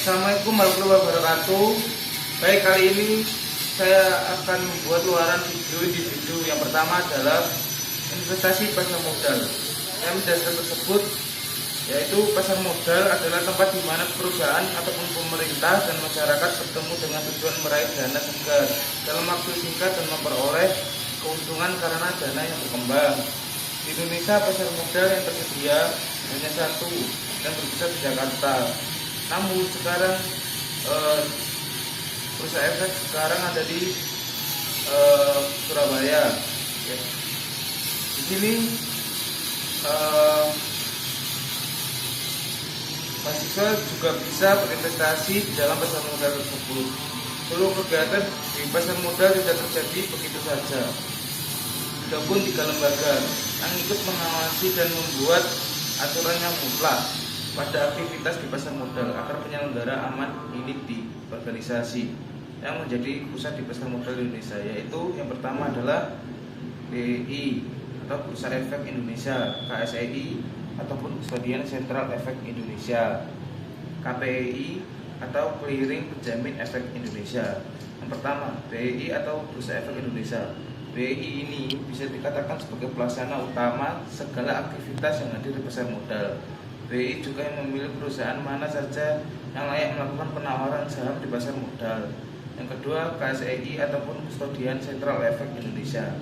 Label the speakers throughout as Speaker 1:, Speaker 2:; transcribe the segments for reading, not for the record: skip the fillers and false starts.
Speaker 1: Assalamualaikum warahmatullahi wabarakatuh. Baik, kali ini saya akan membuat luaran video individu. Yang pertama adalah investasi pasar modal. Saya menjelaskan tersebut, yaitu pasar modal adalah tempat di mana perusahaan ataupun pemerintah dan masyarakat bertemu dengan tujuan meraih dana segar dalam waktu singkat dan memperoleh keuntungan karena dana yang berkembang. Di Indonesia pasar modal yang tersedia hanya satu dan berpusat di Jakarta. Namun sekarang perusahaan efek sekarang ada di Surabaya. Ya. Di sini mahasiswa juga bisa berinvestasi di dalam pasar modal tersebut. Seluruh kegiatan di pasar modal tidak terjadi begitu saja. Tergabung 3 lembaga yang ikut mengawasi dan membuat aturan yang mutlak pada aktivitas di pasar modal agar penyelenggara aman ini di organisasi yang menjadi pusat di pasar modal di Indonesia, yaitu yang pertama adalah BI atau Bursa Efek Indonesia, KSEI ataupun Kustodian Sentral Efek Indonesia, KPEI atau Clearing Penjamin Efek Indonesia. Yang pertama, BI atau Bursa Efek Indonesia. BI ini bisa dikatakan sebagai pelaksana utama segala aktivitas yang hadir di pasar modal. BI juga yang memilih perusahaan mana saja yang layak melakukan penawaran saham di pasar modal. Yang kedua, KSEI ataupun Kustodian Sentral Efek Indonesia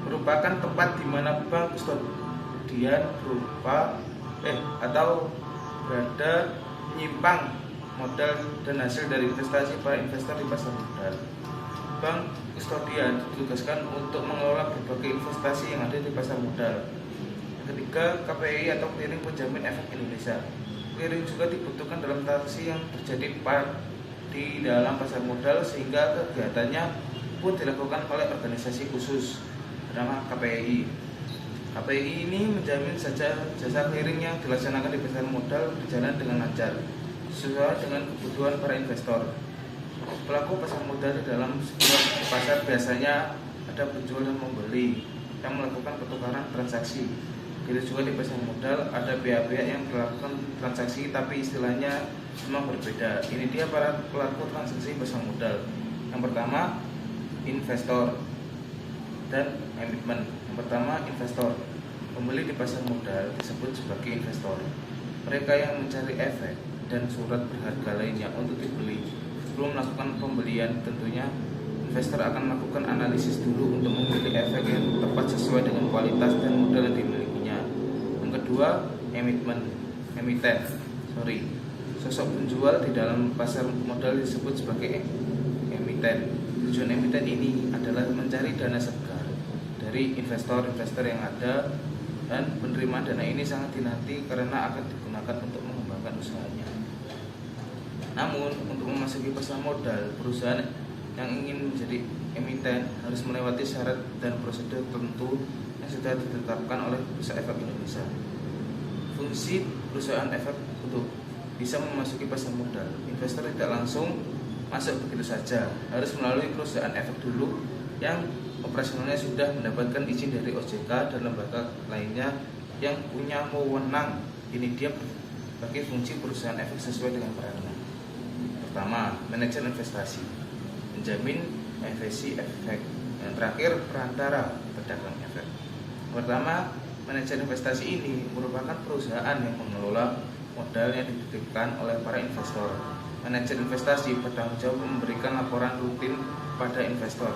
Speaker 1: merupakan tempat di mana bank kustodian atau berada menyimpang modal dan hasil dari investasi para investor di pasar modal. Bank kustodian ditugaskan untuk mengelola berbagai investasi yang ada di pasar modal. Ketiga, KPI atau Clearing Penjamin Efek Indonesia. Clearing juga dibutuhkan dalam transaksi yang terjadi di dalam pasar modal, sehingga kegiatannya pun dilakukan oleh organisasi khusus bernama KPI. KPI ini menjamin jasa clearing yang dilaksanakan di pasar modal berjalan dengan lancar sesuai dengan kebutuhan para investor. Pelaku pasar modal di dalam sebuah pasar biasanya ada penjual dan pembeli yang melakukan pertukaran transaksi. Begitu juga di pasar modal ada pihak-pihak yang melakukan transaksi tapi istilahnya memang berbeda. Ini dia para pelaku transaksi pasar modal. Yang pertama, investor dan emittment. Yang pertama, investor. Pembeli di pasar modal disebut sebagai investor. Mereka yang mencari efek dan surat berharga lainnya untuk dibeli. Sebelum melakukan pembelian, tentunya investor akan melakukan analisis dulu untuk memilih efek yang tepat sesuai dengan kualitas dan modal yang dimilikinya. Yang kedua, emiten. Sosok penjual di dalam pasar modal disebut sebagai emiten. Tujuan emiten ini adalah mencari dana segar dari investor-investor yang ada, dan penerimaan dana ini sangat dinanti karena akan digunakan untuk mengembangkan usahanya. Namun, untuk memasuki pasar modal, perusahaan yang ingin menjadi emiten harus melewati syarat dan prosedur tertentu yang sudah ditetapkan oleh Bursa Efek Indonesia. Fungsi perusahaan efek untuk bisa memasuki pasar modal, investor tidak langsung masuk begitu saja, harus melalui perusahaan efek dulu yang operasionalnya sudah mendapatkan izin dari OJK dan lembaga lainnya yang punya wewenang. Ini dia bagi fungsi perusahaan efek sesuai dengan perannya. Pertama, manajer investasi, menjamin investasi efek. Yang terakhir, perantara pedagang efek. Pertama, manajer investasi ini merupakan perusahaan yang mengelola modal yang dititipkan oleh para investor. Manajer investasi bertanggung jawab memberikan laporan rutin pada investor.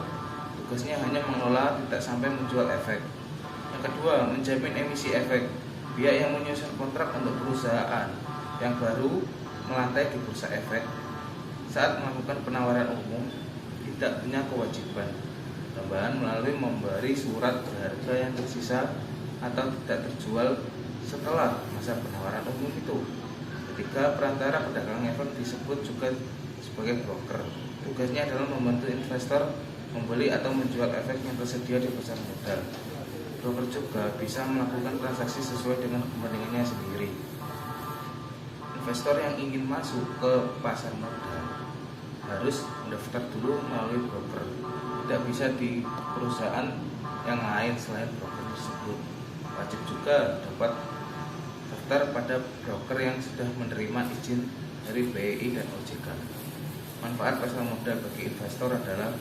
Speaker 1: Tugasnya hanya mengelola, tidak sampai menjual efek. Yang kedua, menjamin emisi efek. Pihak yang menyusun kontrak untuk perusahaan yang baru melantai di bursa efek saat melakukan penawaran umum tidak punya kewajiban tambahan melalui memberi surat berharga yang tersisa atau tidak terjual setelah masa penawaran umum itu. Ketiga, perantara pedagang efek disebut juga sebagai broker. Tugasnya adalah membantu investor membeli atau menjual efek yang tersedia di pasar modal. Broker juga bisa melakukan transaksi sesuai dengan kepentingannya sendiri. Investor yang ingin masuk ke pasar modal harus mendaftar dulu melalui broker. Tidak bisa di perusahaan yang lain selain broker tersebut. Wajib juga dapat daftar pada broker yang sudah menerima izin dari BI dan OJK. Manfaat pasar modal bagi investor adalah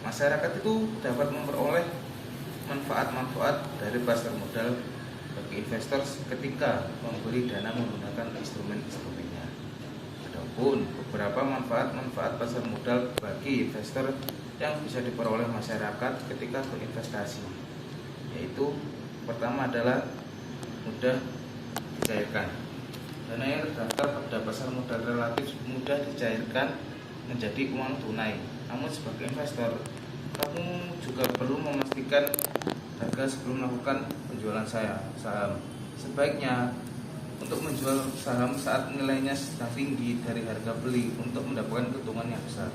Speaker 1: masyarakat itu dapat memperoleh manfaat-manfaat dari pasar modal bagi investor ketika membeli dana menggunakan instrumen-instrumennya. Adapun beberapa manfaat-manfaat pasar modal bagi investor yang bisa diperoleh masyarakat ketika berinvestasi, yaitu pertama adalah mudah dicairkan. Dana yang terdaftar pada pasar modal relatif mudah dicairkan menjadi uang tunai. Namun sebagai investor, kamu juga perlu memastikan harga sebelum melakukan penjualan saham. Sebaiknya untuk menjual saham saat nilainya sedang tinggi dari harga beli untuk mendapatkan keuntungan yang besar.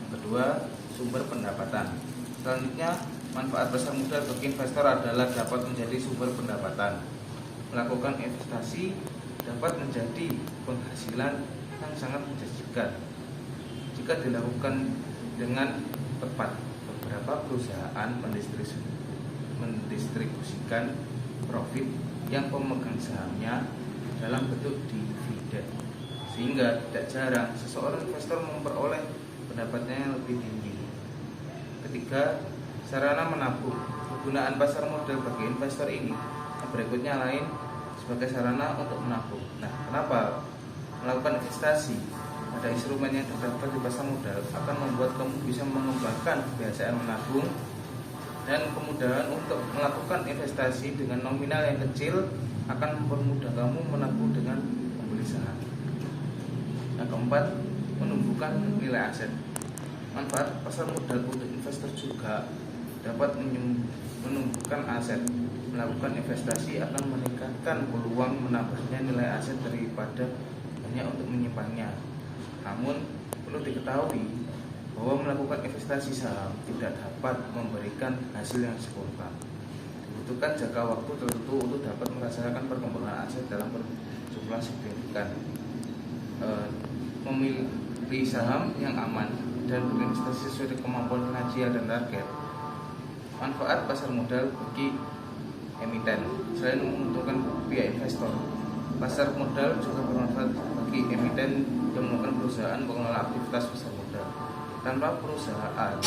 Speaker 1: Kedua, sumber pendapatan. Selanjutnya, manfaat pasar modal bagi investor adalah dapat menjadi sumber pendapatan. Melakukan investasi dapat menjadi penghasilan yang sangat menjanjikan jika dilakukan dengan tepat. Beberapa perusahaan mendistribusikan profit yang pemegang sahamnya dalam bentuk dividen, sehingga tidak jarang seseorang investor memperoleh pendapatnya yang lebih tinggi. Ketiga, sarana menabung. Penggunaan pasar modal bagi investor ini berikutnya lain sebagai sarana untuk menabung. Nah, kenapa melakukan investasi pada instrumen yang terdaftar di pasar modal akan membuat kamu bisa mengembangkan kebiasaan menabung dan kemudahan untuk melakukan investasi dengan nominal yang kecil akan mempermudah kamu menabung dengan membeli saham. Yang keempat, menumbuhkan nilai aset. Manfaat pasar modal untuk investor juga dapat menumbuhkan aset. Melakukan investasi akan meningkatkan peluang menambahnya nilai aset daripada hanya untuk menyimpannya. Namun perlu diketahui bahwa melakukan investasi saham tidak dapat memberikan hasil yang sempurna. Dibutuhkan jangka waktu tertentu untuk dapat merasakan perkembangan aset dalam jumlah signifikan. Memilih saham yang aman dan berinvestasi sesuai dengan kemampuan finansial dan target. Manfaat pasar modal bagi emiten. Selain menguntungkan pihak investor, pasar modal juga bermanfaat bagi emiten yang melakukan perusahaan pengelola aktivitas pasar modal. Tanpa perusahaan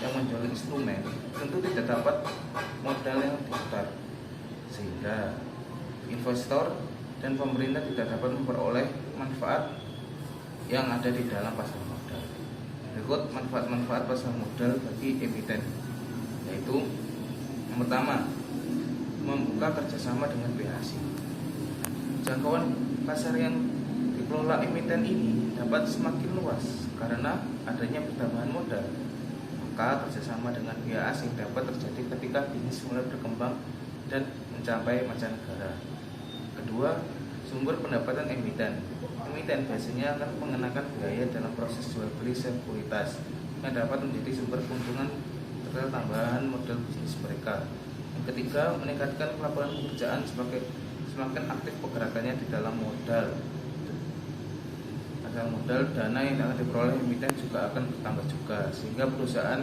Speaker 1: yang menjual instrumen, tentu tidak dapat modal yang diputar, sehingga investor dan pemerintah tidak dapat memperoleh manfaat yang ada di dalam pasar modal. Berikut manfaat-manfaat pasar modal bagi emiten, yaitu yang pertama, membuka kerjasama dengan pihak asing. Jangkauan pasar yang dikelola emiten ini dapat semakin luas karena adanya pertambahan modal. Maka kerjasama dengan pihak asing dapat terjadi ketika bisnis mulai berkembang dan mencapai mancanegara. Kedua, sumber pendapatan emiten. Emiten biasanya akan mengenakan biaya dalam proses jual beli sekuritas yang dapat menjadi sumber keuntungan serta tambahan modal bisnis mereka. Yang ketiga, meningkatkan pelaporan pekerjaan semakin aktif pergerakannya di dalam modal. Dana yang akan diperoleh emiten juga akan bertambah juga, sehingga perusahaan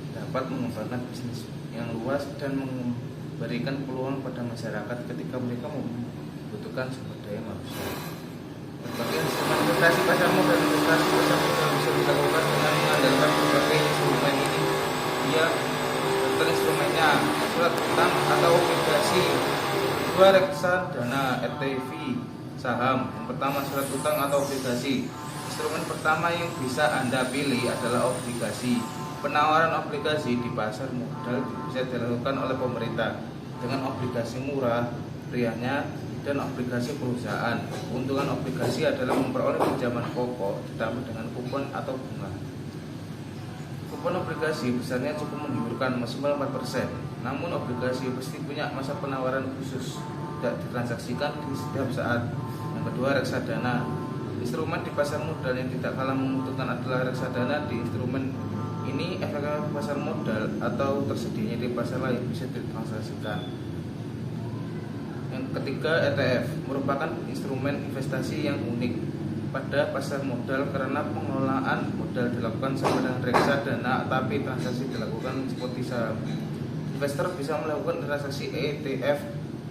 Speaker 1: dapat mengembangkan bisnis yang luas dan memberikan peluang pada masyarakat ketika mereka membutuhkan sumber daya manusia. Berbagai instrumen investasi pasar modal bisa dilakukan dengan mengandalkan berbagai instrumen ini. Bentuk instrumennya surat utang atau obligasi, dua reksadana, RTV, saham. Yang pertama surat utang atau obligasi. Instrumen pertama yang bisa Anda pilih adalah obligasi. Penawaran obligasi di pasar modal bisa dilakukan oleh pemerintah dengan obligasi murah, riahnya, dan obligasi perusahaan. Keuntungan obligasi adalah memperoleh pinjaman pokok ditambah dengan kupon atau bunga. Kupon obligasi besarnya cukup menggiurkan, maksimal 4%. Namun obligasi pasti punya masa penawaran khusus, tidak ditransaksikan di setiap saat. Yang kedua, reksadana. Instrumen di pasar modal yang tidak kalah menguntungkan adalah reksadana. Di instrumen ini efek pasar modal atau tersedianya di pasar lain bisa ditransaksikan. Yang ketiga, ETF merupakan instrumen investasi yang unik pada pasar modal karena pengelolaan modal dilakukan sama dengan reksadana, tapi transaksi dilakukan seperti saham. Investor bisa melakukan transaksi ETF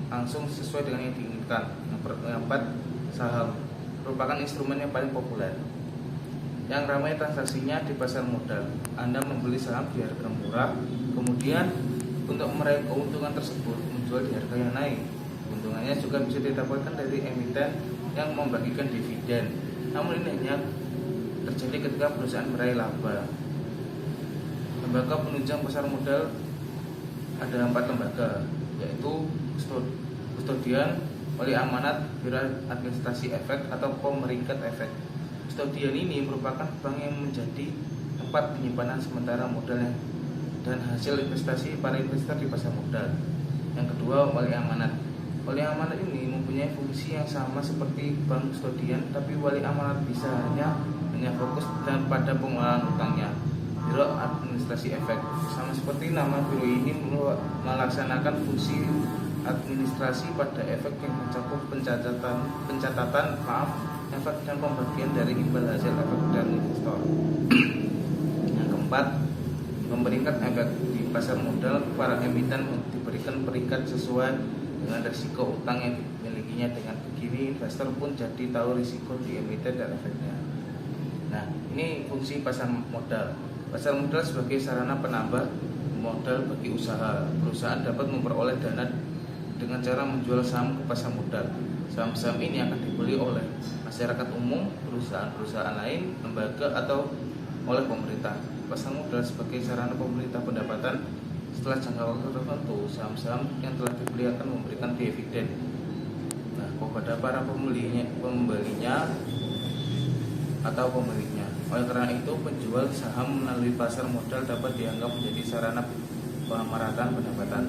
Speaker 1: langsung sesuai dengan yang diinginkan. Yang keempat, saham. merupakan instrumen yang paling populer yang ramai transaksinya di pasar modal. Anda membeli saham di harga murah, kemudian untuk meraih keuntungan tersebut menjual di harga yang naik. Keuntungannya juga bisa didapatkan dari emiten yang membagikan dividen. Namun ini hanya terjadi ketika perusahaan meraih laba. Lembaga penunjang pasar modal ada 4 lembaga, yaitu kustodian, wali amanat, biro administrasi efek atau pemeringkat efek. Kustodian ini merupakan bank yang menjadi tempat penyimpanan sementara modal dan hasil investasi para investor di pasar modal. Yang kedua, wali amanat. Wali amanat ini mempunyai fungsi yang sama seperti bank kustodian, tapi wali amanat bisa hanya fokus dan pada pengelolaan utangnya. Biro administrasi efek, sama seperti nama biro ini melaksanakan fungsi administrasi pada efek yang mencakup pencatatan efek dan pembagian dari imbal hasil efek dan investor. Yang keempat, pemeringkat efek. Di pasar modal, para emiten diberikan peringkat sesuai dengan risiko utang yang dimilikinya. Dengan begini, investor pun jadi tahu risiko di emiten dan efeknya. Nah, ini fungsi pasar modal. Pasar modal sebagai sarana penambah modal bagi usaha. Perusahaan dapat memperoleh dana dengan cara menjual saham ke pasar modal. Saham-saham ini akan dibeli oleh masyarakat umum, perusahaan-perusahaan lain, lembaga, atau oleh pemerintah. Pasar modal sebagai sarana pemerintah pendapatan. Setelah jangka waktu tertentu, saham-saham yang telah dibeli akan memberikan dividen kepada para pembelinya atau pemiliknya. Oleh karena itu, penjual saham melalui pasar modal dapat dianggap menjadi sarana pemerataan pendapatan.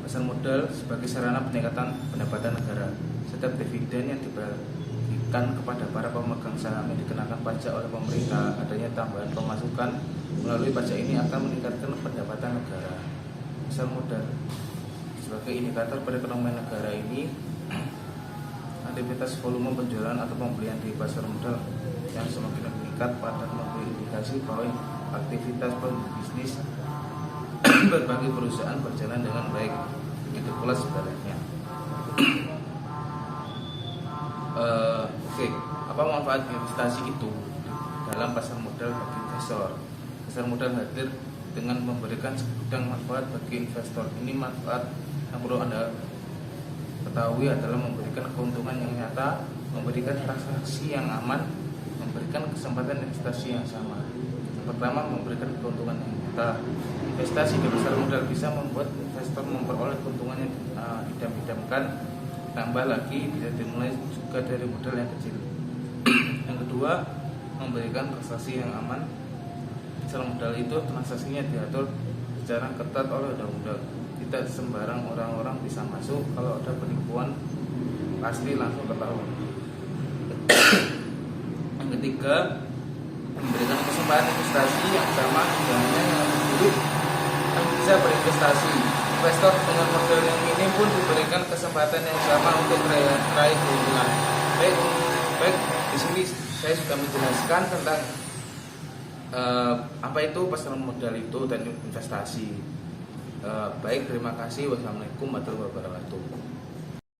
Speaker 1: Pasar modal sebagai sarana peningkatan pendapatan negara. Setiap dividen yang dibagikan kepada para pemegang saham yang dikenakan pajak oleh pemerintah, adanya tambahan pemasukan melalui pajak ini akan meningkatkan pendapatan negara. Pasar modal sebagai indikator perekonomian negara ini, aktivitas volume penjualan atau pembelian di pasar modal yang semakin meningkat pada memberi indikasi bahwa aktivitas bisnis berbagai perusahaan berjalan dengan baik. Begitu pula sebaliknya. Apa manfaat investasi itu dalam pasar modal bagi investor? Pasar modal hadir dengan memberikan segudang manfaat bagi investor. Ini manfaat yang perlu Anda ketahui adalah memberikan keuntungan yang nyata, memberikan transaksi yang aman, memberikan kesempatan investasi yang sama. Yang pertama, memberikan keuntungan yang nyata. Investasi di pasar modal bisa membuat investor memperoleh keuntungan yang idam-idamkan, tambah lagi bisa dimulai juga dari modal yang kecil. Yang kedua, memberikan transaksi yang aman. Pasar modal itu transaksinya diatur secara ketat oleh undang-undang. Tidak sembarang orang-orang bisa masuk. Kalau ada penipuan pasti langsung ketahuan. Yang ketiga, memberikan kesempatan investasi yang sama, hanya yang sulit yang bisa berinvestasi. Investor dengan modal yang ini pun diberikan kesempatan yang sama untuk meraih keuntungan. Baik, di sini saya sudah menjelaskan tentang apa itu pasar modal itu dan investasi. Baik, terima kasih. Wassalamualaikum warahmatullahi wabarakatuh.